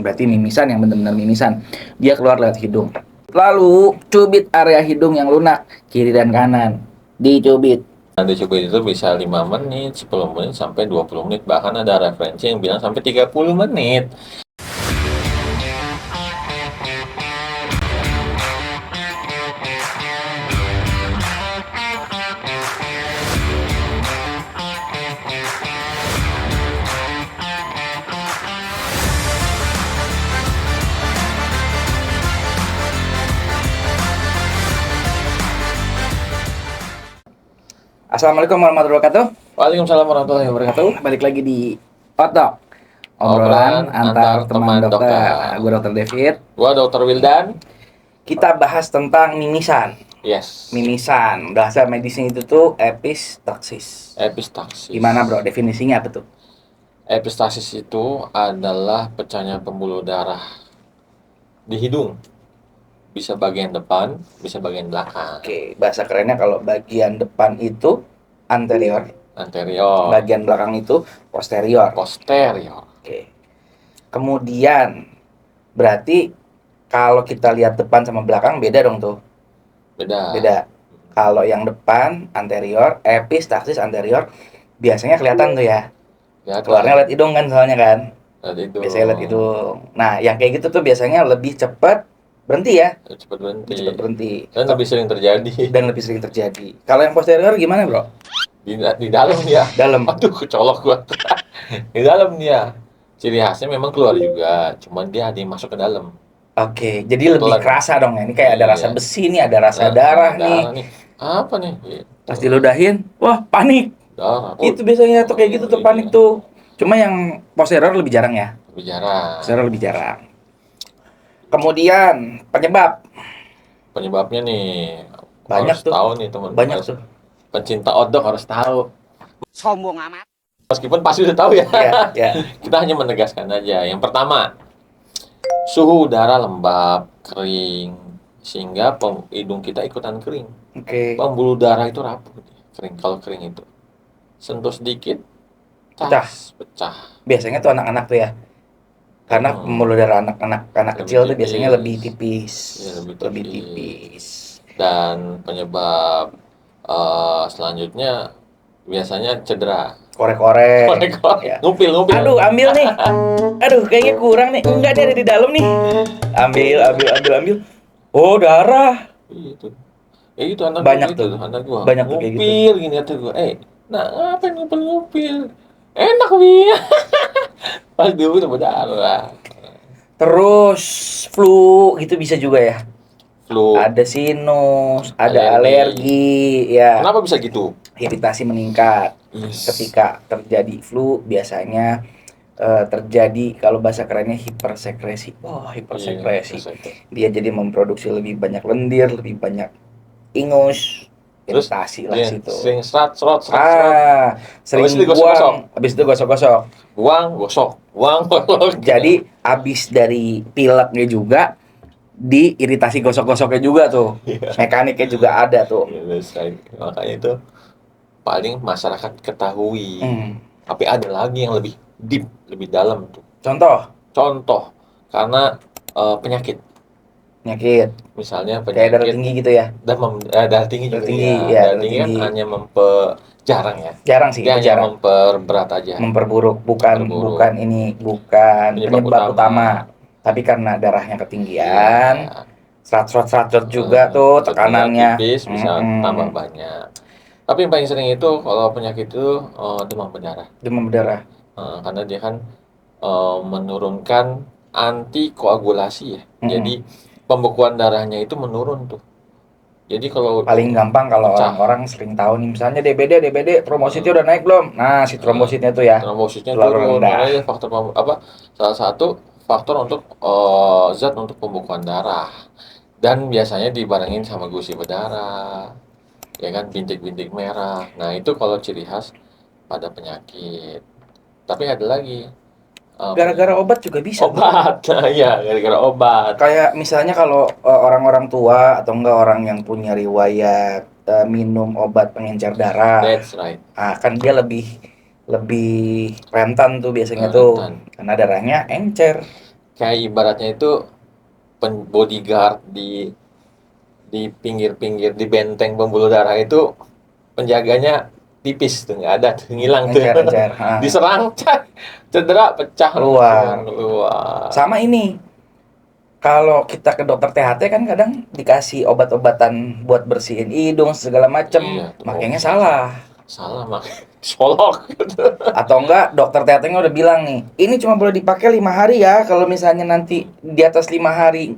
berarti mimisan yang benar-benar mimisan. Dia keluar lewat hidung. Lalu cubit area hidung yang lunak, kiri dan kanan. Dicubit. Nanti cubit itu bisa 5 menit, 10 menit, sampai 20 menit. Bahkan ada referensi yang bilang sampai 30 menit. Assalamualaikum warahmatullahi wabarakatuh. Waalaikumsalam warahmatullahi wabarakatuh. Balik lagi di Otok. Obrolan antar teman dokter. Gue Dokter David. Gua Dokter Wildan. Kita bahas tentang mimisan. Yes. Mimisan. Bahasa medisnya itu tuh epistaxis. Epistaxis. Gimana bro? Definisinya apa tuh? Epistaxis itu adalah pecahnya pembuluh darah di hidung. Bisa bagian depan, bisa bagian belakang. Oke, bahasa kerennya kalau bagian depan itu anterior, Anterior. bagian belakang itu posterior. Posterior. Oke. Kemudian berarti kalau kita lihat depan sama belakang beda dong tuh. Beda. Kalau yang depan anterior, epistaxis anterior biasanya kelihatan tuh ya. Keluarnya lewat hidung kan soalnya kan. Biasanya lewat hidung. Nah, yang kayak gitu tuh biasanya lebih cepat berhenti ya. Cepat berhenti. Cepat berhenti. Dan lebih sering terjadi. Kalau yang posterior gimana, Bro? Di dalam dia. Dalam. Aduh, kecolok gua. Di dalam dia. Ciri khasnya memang keluar juga, cuman dia ada yang masuk ke dalam. Oke, jadi lebih kerasa dong ya. Ini kayak ada rasa besi nih, ada rasa darah nih. Apa nih? Gitu. Pas diludahin, wah panik. Darah. Itu biasanya tuh kayak gitu tuh panik tuh. Cuma yang posterior lebih jarang ya. Posterior lebih jarang. Kemudian penyebabnya nih banyak harus tuh. tahu nih teman-teman. Banyak tuh. Pencinta odok harus tahu. Sombong amat. Meskipun pasti udah tahu ya. Iya. Kita hanya menegaskan aja. Yang pertama, suhu udara lembab, kering, sehingga hidung kita ikutan kering. Oke. Pembuluh darah itu rapuh, kering. Kalau kering itu sentuh sedikit, pecah. Biasanya tuh anak-anak tuh ya. Karena pembuluh darah anak kecil tuh biasanya lebih tipis. Ya, lebih tipis. Dan penyebab selanjutnya biasanya cedera. Korek-korek. Ya. Ngupil. Aduh, ambil nih. Aduh, kayaknya kurang nih. Enggak, dia ada di dalam nih. Ambil. Oh, darah. Itu. Itu anak banyak gitu, tuh. Anak gua. Banyak tuh kayak gitu. Ngupil gini kata gua. Ngapain ngupil? Enak nih. Pas dia udah berdarah. Terus flu gitu bisa juga ya. Flu. Ada sinus, ada alergi ya. Kenapa bisa gitu? Iritasi meningkat. Ketika terjadi flu biasanya terjadi kalau bahasa kerennya hipersekresi. Hipersekresi. Dia jadi memproduksi lebih banyak lendir, lebih banyak ingus. Iritasi lah situ. Sering serot. Sering buang. Habis itu gosok-gosok. Buang. Jadi habis dari pileknya juga diiritasi gosok-gosoknya juga tuh. Mekaniknya juga ada tuh. Makanya itu paling masyarakat ketahui. Tapi ada lagi yang lebih deep, lebih dalam tuh. Contoh karena penyakit. Misalnya Misalnya penyakit kayak darah tinggi gitu ya. Darah tinggi juga. Darah tinggi kan hanya jarang ya. Jarang sih. Dia hanya memperberat aja. Memperburuk, bukan penyebab utama. Tapi karena darahnya ketinggian, serat juga tuh tekanannya tipis, bisa tambah banyak. Tapi yang paling sering itu kalau penyakit itu demam berdarah. Karena dia kan menurunkan antikoagulasi ya. Jadi pembekuan darahnya itu menurun tuh. Jadi kalau paling gampang kalau orang-orang sering tahu nih misalnya DBD trombositnya udah naik belum? Nah, si trombositnya tuh ya. Trombositnya turun. Makanya faktor salah satu faktor untuk zat untuk pembekuan darah. Dan biasanya dibarengin sama gusi berdarah. Ya kan, bintik-bintik merah. Nah, itu kalau ciri khas pada penyakit. Tapi ada lagi. Gara-gara obat juga bisa. Gara-gara obat. Kayak misalnya kalau orang-orang tua atau enggak orang yang punya riwayat minum obat pengencer darah. That's right. Kan dia lebih rentan tuh biasanya tuh. Karena darahnya encer. kayak ibaratnya itu bodyguard di pinggir-pinggir di benteng pembuluh darah itu, penjaganya tipis tuh, nggak ada tuh, ngilang tuh. Encer. Diserang, cedera, pecah Keluar. langsung keluar. Sama ini, kalau kita ke dokter THT kan kadang dikasih obat-obatan buat bersihin hidung segala macem, Iya tuh, makanya salah. salah makanya solok gitu. Atau enggak dokter THT-nya udah bilang nih, ini cuma boleh dipakai 5 hari ya. Kalau misalnya nanti di atas 5 hari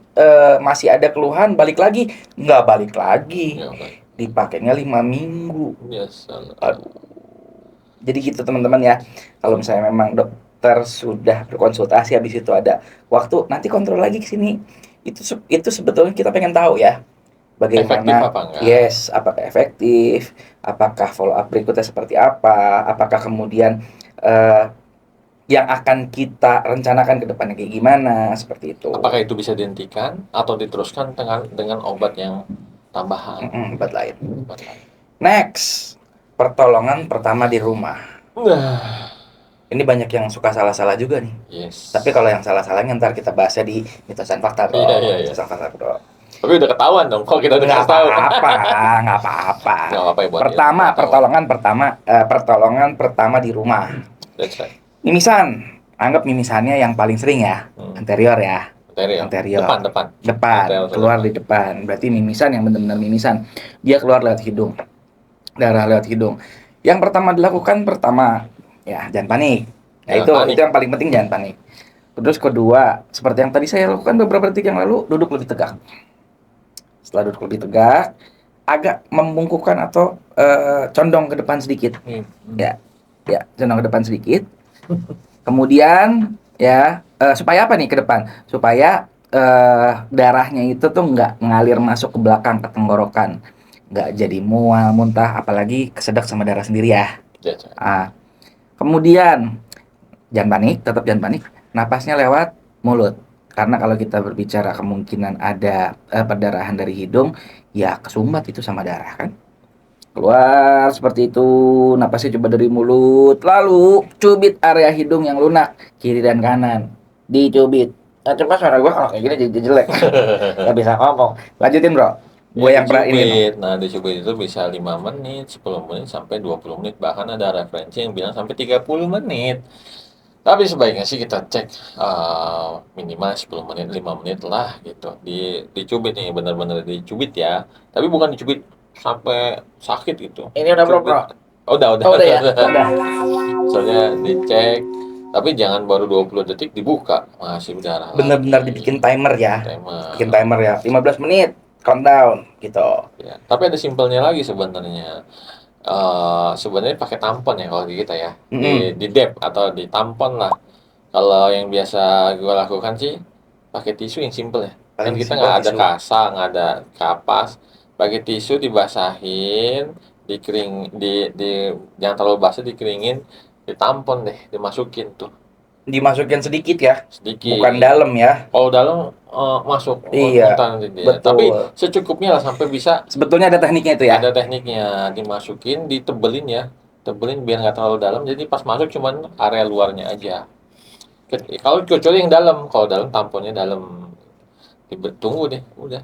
masih ada keluhan, balik lagi. Nggak balik lagi. Ya, Pak. Dipakainya 5 minggu. Biasa. Aduh. Jadi gitu teman-teman ya. Kalau misalnya memang dokter sudah berkonsultasi, habis itu ada waktu, nanti kontrol lagi ke sini. Itu sebetulnya kita pengen tahu ya. Efektif Bagaimana, apa enggak? yes, apakah efektif, apakah follow up berikutnya seperti apa, apakah kemudian eh, yang akan kita rencanakan ke depannya kayak gimana, seperti itu. Apakah itu bisa dihentikan atau diteruskan dengan obat yang tambahan? Obat lain. Obat lain. Next, pertolongan pertama di rumah. Nah, Ini banyak yang suka salah-salah juga nih. yes. Tapi kalau yang salah-salahnya ntar kita bahasnya di mitos dan fakta, bro. Iya. Mitos dan fakta, bro. Tapi udah ketahuan dong kalau kita udah Nggak kasih tahu. apa-apa, nggak apa-apa. Nggak apa-apa ya buat Pertama, ilmu pertolongan pertama di rumah. That's right. Mimisan, anggap mimisannya yang paling sering ya, anterior ya. Anterior. Depan. Depan, keluar di depan. Berarti mimisan yang benar-benar mimisan. Dia keluar lewat hidung. Darah lewat hidung. Yang pertama dilakukan ya jangan panik. Ya, itu yang paling penting, jangan panik. Terus kedua, seperti yang tadi saya lakukan beberapa detik yang lalu, duduk lebih tegak. Setelah duduk lebih tegak, agak membungkukkan atau condong ke depan sedikit. Ya, condong ke depan sedikit. Kemudian ya supaya apa nih ke depan? Supaya darahnya itu tuh nggak ngalir masuk ke belakang ke tenggorokan, nggak jadi mual, muntah, apalagi kesedek sama darah sendiri ya. Kemudian tetap jangan panik. Napasnya lewat mulut. Karena kalau kita berbicara kemungkinan ada perdarahan dari hidung, ya kesumbat itu sama darah kan. Keluar seperti itu, napasnya coba dari mulut, lalu cubit area hidung yang lunak, kiri dan kanan, dicubit. Nah, coba suara gue kalau kayak gini jadi jelek, nggak bisa ngomong. Lanjutin bro, gue yang pernah ini. Nah, dicubit itu bisa 5 menit, 10 menit, sampai 20 menit. Bahkan ada referensi yang bilang sampai 30 menit. Tapi sebaiknya sih kita cek minimal 10 menit, 5 menit lah gitu. Dicubit nih, benar-benar dicubit ya. Tapi bukan dicubit sampai sakit gitu. Ini udah bro. Udah ya. Udah. Soalnya dicek, tapi jangan baru 20 detik dibuka, masih berdarah. Bener-bener dibikin timer ya. Bikin timer ya, 15 menit countdown gitu. Ya, tapi ada simpelnya lagi sebenarnya. Sebenarnya pakai tampon ya kalau di kita ya. Di dep atau di tampon lah. Kalau yang biasa gue lakukan sih pakai tisu yang simple ya. Kan kita nggak ada kasa, nggak ada kapas. Pakai tisu dibasahin, jangan terlalu basah, dikeringin, ditampon deh, dimasukin tuh. Dimasukin sedikit ya, sedikit. Bukan dalam ya. Kalau dalam masuk. Iya. Betul. Tapi secukupnya lah sampai bisa. Sebetulnya ada tekniknya itu ya. Ada tekniknya, dimasukin, ditebelin ya, tebelin biar nggak terlalu dalam. Jadi pas masuk cuman area luarnya aja. Kalau kecuali yang dalam, kalau dalam tamponnya dalam. Tunggu deh, udah.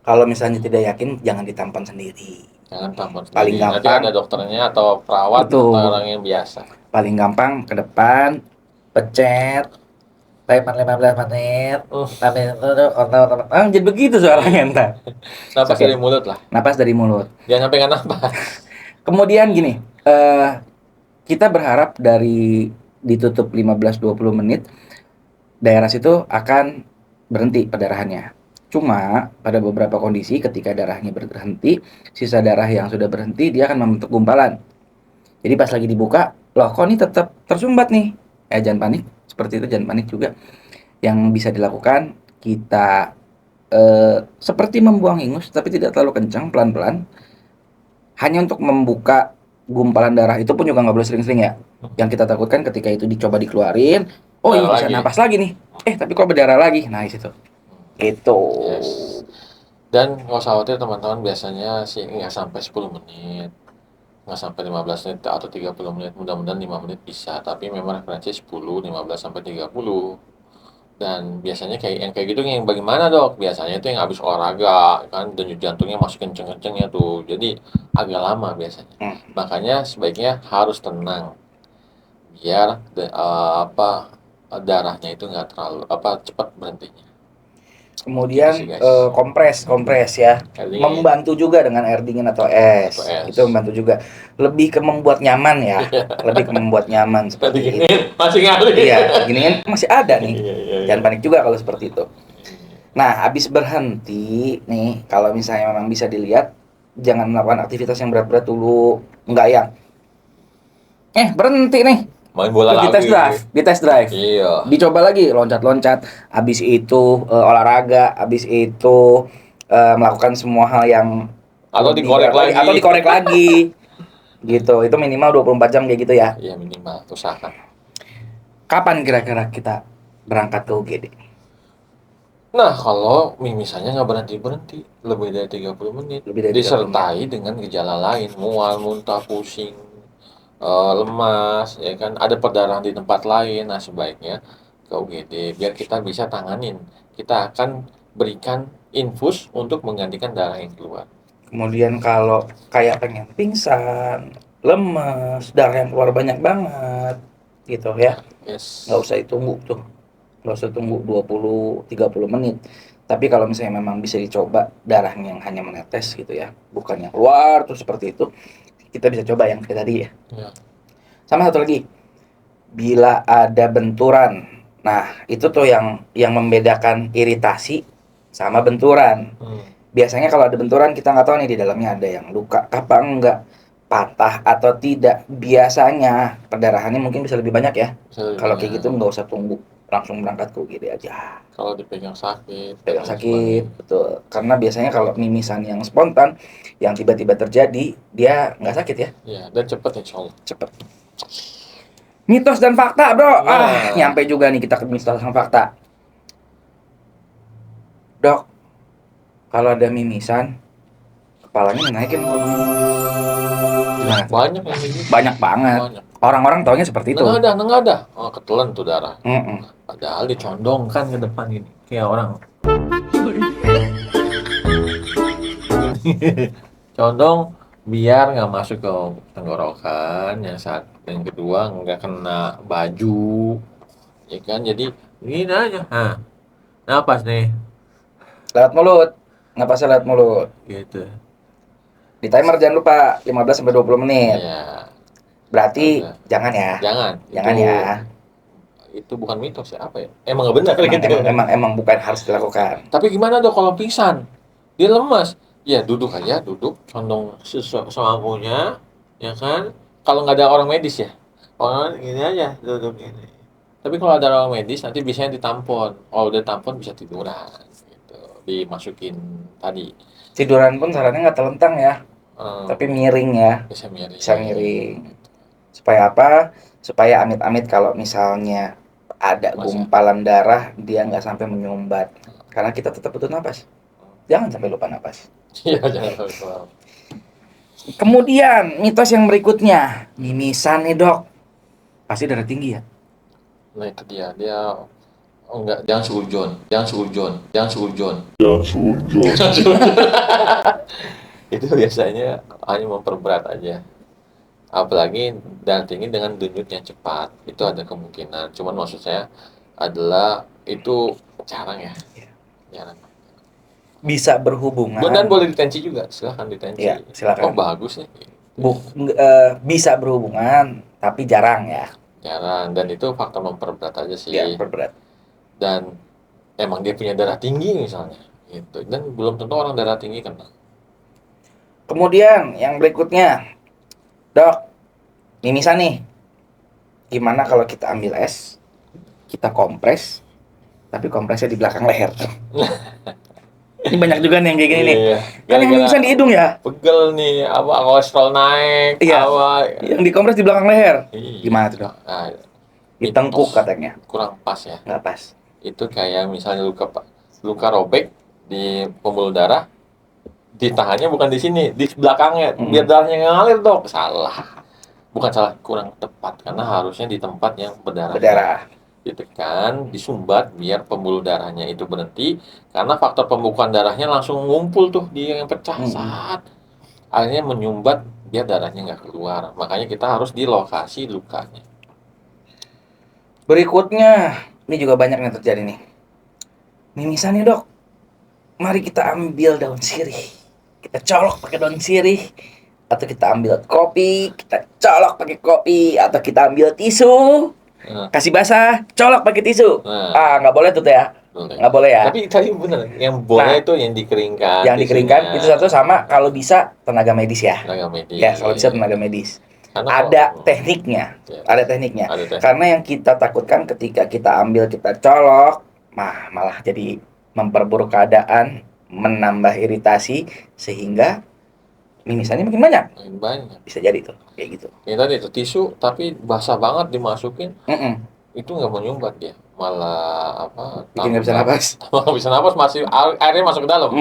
Kalau misalnya tidak yakin, jangan ditampon sendiri. Jangan tampon sendiri. Paling gampang. Nanti ada dokternya atau perawat atau orang yang biasa. Paling gampang ke depan, pecet, 15 menit. Jadi begitu suaranya entar. Napas dari mulut lah. Napas dari mulut. Jangan sampai nggak napas. Kemudian gini, kita berharap dari ditutup 15-20 menit, daerah situ akan berhenti perdarahannya. Cuma pada beberapa kondisi ketika darahnya berhenti, sisa darah yang sudah berhenti dia akan membentuk gumpalan. Jadi pas lagi dibuka, loh kok ini tetap tersumbat nih. Jangan panik, seperti itu jangan panik juga. Yang bisa dilakukan kita seperti membuang ingus tapi tidak terlalu kencang, pelan-pelan. Hanya untuk membuka gumpalan darah, itu pun juga nggak boleh sering-sering ya. Yang kita takutkan ketika itu dicoba dikeluarin, ini bisa napas lagi nih. Tapi kok berdarah lagi? Nah, di situ. Itu. Yes. Dan nggak usah khawatir teman-teman, biasanya sih nggak sampai 10 menit, nggak sampai 15 menit atau 30 menit, mudah-mudahan 5 menit bisa. Tapi memang referensi 10, 15 sampai 30. Dan biasanya kayak gitu yang bagaimana dok? Biasanya itu yang habis olahraga kan denyut jantungnya masih kenceng-kencengnya tuh. Jadi agak lama biasanya. Hmm. Makanya sebaiknya harus tenang biar darahnya itu nggak terlalu cepat berhentinya. Gitu sih Kemudian guys. kompres ya, Air dingin membantu juga dengan air dingin atau atau es, itu es. membantu juga, lebih ke membuat nyaman ya, lebih ke membuat nyaman Air seperti itu. dingin masih ngalir. Iya, gini kan masih ada nih, Iya iya iya. jangan panik juga kalau seperti itu. Nah, habis berhenti nih, kalau misalnya memang bisa dilihat, jangan melakukan aktivitas yang berat-berat dulu, enggak yang berhenti nih, Main bola terus lagi. di test drive, Iya. dicoba lagi loncat-loncat, habis itu olahraga, habis itu melakukan semua hal yang Atau lebih dikorek berat lagi lagi. atau dikorek lagi gitu. Itu minimal 24 jam kayak gitu ya. Iya minimal usahakan. Kapan kira-kira kita berangkat ke UGD? Nah, kalau misalnya nggak berhenti-berhenti, lebih dari 30 menit, Lebih dari 30 menit. disertai dengan gejala lain, mual, muntah, pusing, lemas, ya kan, ada perdarahan di tempat lain, nah sebaiknya ke UGD, biar kita bisa tanganin. Kita akan berikan infus untuk menggantikan darah yang keluar. Kemudian kalau kayak pengen pingsan, lemes, darah yang keluar banyak banget gitu ya. Nggak Yes. usah ditunggu tuh. Nggak usah tunggu 20-30 menit. Tapi kalau misalnya memang bisa dicoba darahnya yang hanya menetes gitu ya, bukan yang keluar tuh seperti itu, kita bisa coba yang kayak tadi ya. Ya. Sama satu lagi, bila ada benturan. Nah, itu tuh yang membedakan iritasi sama benturan. Biasanya kalau ada benturan kita nggak tahu nih di dalamnya ada yang luka apa enggak, patah atau tidak. Biasanya perdarahannya mungkin bisa lebih banyak ya. Bisa lebih Kalau kayak banyak. gitu nggak usah tunggu, langsung berangkat ke UGD aja. Kalau dipegang sakit dan Pegang lain sakit, sebagainya. betul. Karena biasanya kalau mimisan yang spontan, yang tiba-tiba terjadi, dia nggak sakit ya, Ya, dan cepet insya Allah. cepet. Mitos dan fakta, bro. Nah, Nyampe juga nih kita ke mitos dan fakta. Dok, kalau ada mimisan, kepalanya dinaikin. Gimana tuh? banyak yang begitu. Banyak banget. Banyak. Orang-orang taunya seperti itu. Nengadah. Oh, ketelan tuh darah. Mm-mm. Padahal dicondongkan ke depan gini, kayak orang. Condong biar nggak masuk ke tenggorokan, yang kedua nggak kena baju, ya kan? Jadi gini aja. Napas nih, Lewat mulut. Napasnya lewat mulut. gitu. Di timer jangan lupa 15-20 menit. Iya, Berarti ada. jangan ya. Jangan. Jangan ya. Itu bukan mitos ya, apa ya? Emang nggak benar Emang gitu. emang emang emang bukan harus dilakukan. Tapi gimana dong kalau pingsan? Dia lemas. Ya duduk aja, condong semampunya, ya kan? Kalau nggak ada orang medis ya, orang gini aja duduk gini. Tapi kalau ada orang medis nanti biasanya ditampon. Kalau udah tampon bisa tiduran, gitu. Dimasukin tadi. Tiduran pun sarannya nggak telentang ya, eh, tapi miring ya. Bisa miring. Bisa miring. Supaya apa? Supaya amit-amit kalau misalnya ada Masih. gumpalan darah, dia nggak sampai menyumbat. Karena kita tetap butuh napas. Jangan sampai lupa napas. Iya jangan lupa. Kemudian mitos yang berikutnya, mimisan nih dok, pasti darah tinggi ya. Nah itu dia oh enggak, jangan suujon. Itu biasanya hanya memperberat aja. Apalagi darah tinggi dengan denyutnya cepat, itu ada kemungkinan. Cuman maksud saya adalah itu jarang ya, jarang. Bisa berhubungan. Dan boleh ditensi juga, silahkan ditensi. Ya, silakan. Oh bagus nih. Bisa berhubungan, tapi jarang ya. Jarang, dan itu faktor memperberat aja sih. Ya, memperberat. Dan emang dia punya darah tinggi misalnya, gitu. Dan belum tentu orang darah tinggi kena. Kemudian yang berikutnya, dok, mimisan nih. Gimana kalau kita ambil es, kita kompres, tapi kompresnya di belakang leher. Ini banyak juga nih yang kayak gini nih. Iya. Kan yang mimisan di hidung ya. Pegel nih, kolesterol naik, Iya. Yang dikompres di belakang leher. Iya. Gimana tuh dok? Nah, Ditengkuk katanya. kurang pas ya. Nggak pas. Itu kayak misalnya luka robek di pembuluh darah, di tangannya bukan di sini, di belakangnya, biar darahnya nggak ngalir dok. Salah. Bukan salah, kurang tepat karena harusnya di tempat yang berdarah. ditekan, disumbat biar pembuluh darahnya itu berhenti, karena faktor pembekuan darahnya langsung ngumpul tuh di yang pecah, saat akhirnya menyumbat biar darahnya nggak keluar. Makanya kita harus di lokasi lukanya. Berikutnya, ini juga banyak yang terjadi nih. Mimisan nih dok, mari kita ambil daun sirih, kita colok pakai daun sirih, atau kita ambil kopi, kita colok pakai kopi, atau kita ambil tisu, kasih basah, colok pakai tisu. Nggak boleh tuh ya, nggak boleh ya. Tapi tadi bener, yang boleh itu yang dikeringkan. Yang dikeringkan itu satu, sama kalau bisa tenaga medis ya. Tenaga medis. Ya, kalau bisa tenaga medis. Ada tekniknya, ada tekniknya. Karena yang kita takutkan ketika kita ambil, kita colok, malah jadi memperburuk keadaan, menambah iritasi, sehingga mimisannya makin banyak. Bisa jadi tuh, kayak gitu. Ya tadi itu tisu, tapi basah banget dimasukin, itu nggak menyumbat dia, malah apa? Bikin nggak bisa napas. Nggak bisa napas, masih airnya masuk ke dalam.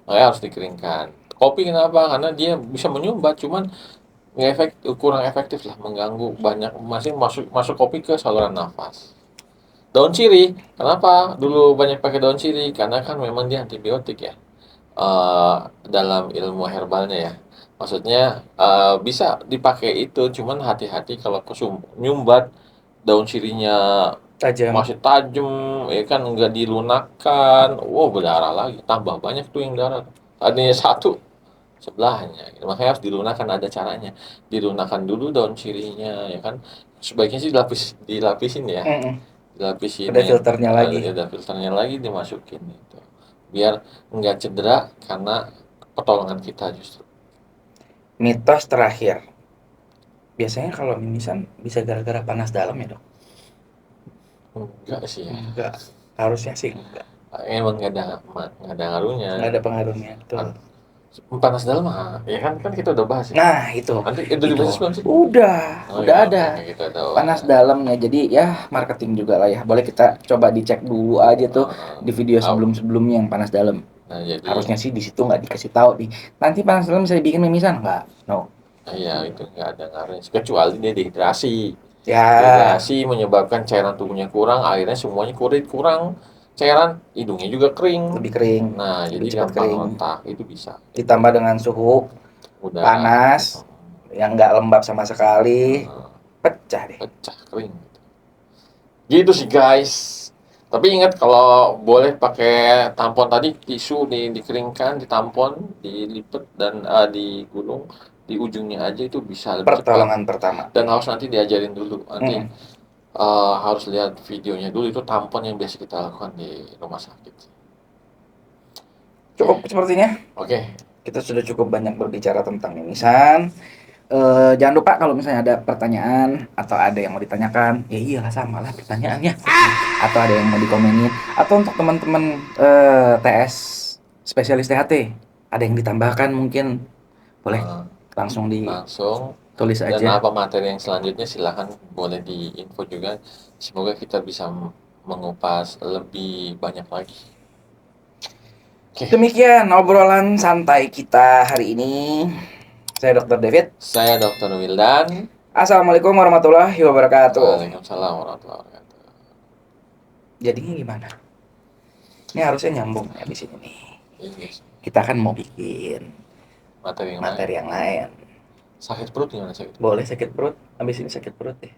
Makanya harus dikeringkan. Kopi kenapa? Karena dia bisa menyumbat, cuman kurang efektif lah, mengganggu banyak, masih masuk kopi ke saluran nafas. Daun sirih, kenapa dulu banyak pakai daun sirih? Karena kan memang dia antibiotik ya, dalam ilmu herbalnya ya. Maksudnya bisa dipakai itu, cuman hati-hati kalau nyumbat, daun sirihnya masih tajam, ya kan, nggak dilunakkan, berdarah lagi, tambah banyak tuh yang darah. Tadinya satu, sebelahnya, makanya harus dilunakkan, ada caranya. Dilunakkan dulu daun sirihnya, ya kan. Sebaiknya sih dilapisin ya. Dilapisin. Ada filternya lagi. Ada filternya lagi, dimasukin itu. Biar nggak cedera karena pertolongan kita justru. Mitos terakhir. Biasanya kalau mimisan bisa gara-gara panas dalam ya, dok? Enggak sih ya. Enggak. Harusnya sih enggak. Emang nggak ada ngaruhnya. Nggak ada pengaruhnya. Betul. Panas dalam ya kan kita udah bahas ya. Nah itu nanti itu dibahas belum sih? Udah ya, ada panas dalamnya, jadi ya marketing juga lah ya. Boleh kita coba dicek dulu aja tuh di video sebelumnya yang panas dalam. Jadi, harusnya sih di situ nggak dikasih tahu nih nanti panas dalam bisa dibikin mimisan, nggak, no. Iya, itu nggak ada ngaruhnya, kecuali dia dehidrasi. Dehidrasi menyebabkan cairan tubuhnya kurang, akhirnya semuanya kurang cairan, hidungnya juga kering, lebih kering. Nah, jadi gampang rontak, itu bisa. Ditambah dengan suhu panas yang nggak lembab sama sekali, pecah kering. Gitu sih guys. Tapi ingat, kalau boleh pakai tampon tadi, tisu dikeringkan, ditampon, dilipet dan digulung di ujungnya aja, itu bisa lebih pertolongan pertama. Dan harus nanti diajarin dulu, nanti harus lihat videonya dulu, itu tampon yang biasa kita lakukan di rumah sakit. Cukup sepertinya. Oke. Kita sudah cukup banyak berbicara tentang mimisan. Jangan lupa kalau misalnya ada pertanyaan atau ada yang mau ditanyakan, ya iyalah sama lah pertanyaannya. Atau ada yang mau dikomenin, atau untuk teman-teman TS spesialis THT ada yang ditambahkan mungkin, boleh langsung tulis aja. Dan apa materi yang selanjutnya silahkan boleh diinfo juga. Semoga kita bisa mengupas lebih banyak lagi. Demikian obrolan santai kita hari ini. Saya Dr. David. Saya Dr. Wildan. Assalamualaikum warahmatullahi wabarakatuh. Waalaikumsalam warahmatullahi wabarakatuh. Jadinya gimana? Ini harusnya nyambung ya di sini nih. Kita kan mau bikin materi yang lain. Sakit perut gimana, sakit? Boleh sakit perut. Habis ini sakit perut deh.